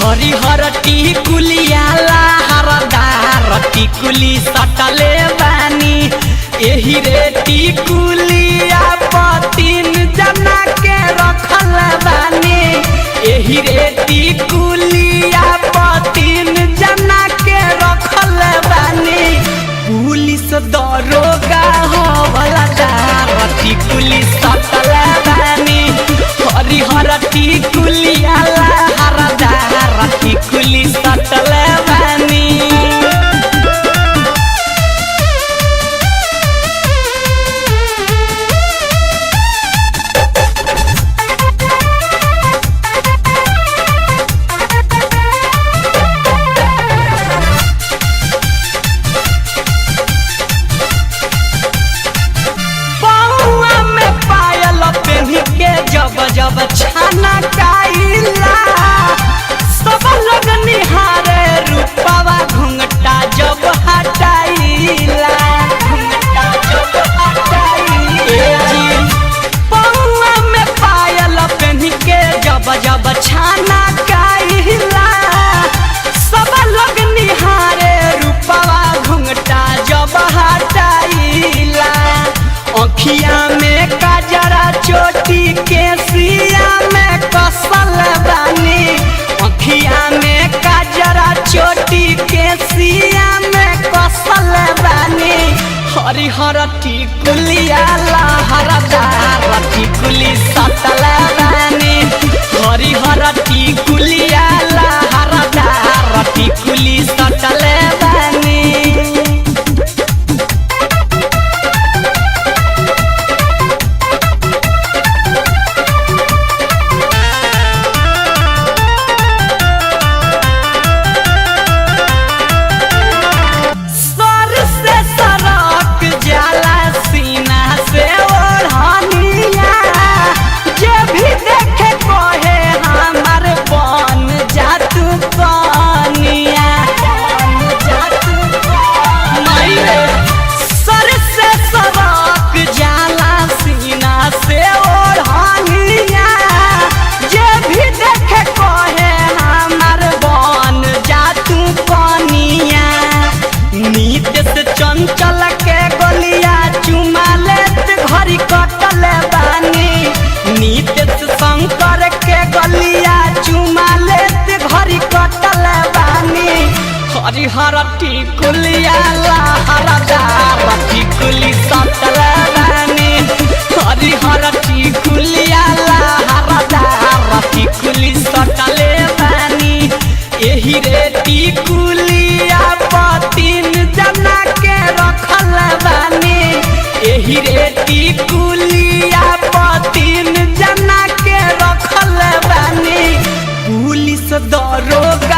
हरिहर टिकुलिया लहरदार टिकुली सटले बानी एही रे टिकुलिया तीन जना के रखल बानी एही रे टिकुलिया तीन जना के रखल बानी पुलिस दरोगा हवलदार टिकुली सटल बानी हरिहर टिकुलिया लहरदार टिकुली सटल बानी जब छाना काइला सब लोग निहारे रूपवा घुंघटा जब हटाइला घुंघटा जब हटाइला पौआ में पायल पहन के जब जब छाना काइला सब लोग निहारे रूपवा घुंघटा जब हटाइला अखिया में काजरा चोटी के सिया में कसल बानी अखिया में काजरा चोटी के सिया में कसल बानी हरिहर टिकुलिया लहरदार टिकुली सटल बानी हरिहर टिकुलिया लहरदार टिकुली सटल बानी चंचल के गोलिया चुमा लेत घड़ी कटल बानी नीतीश शंकर के गोलिया चुमा लेत घड़ी कटल बानी हरिहर टिकुलिया लहरदार टिकुली सटल बानी हरिहर टिकुलिया लहरदार टिकुली सटल बानी एही रे टिकुलिया तीन जना के रखल बानी एही रे टिकुलिया तीन जना के रखल बानी पुलिस दरोगा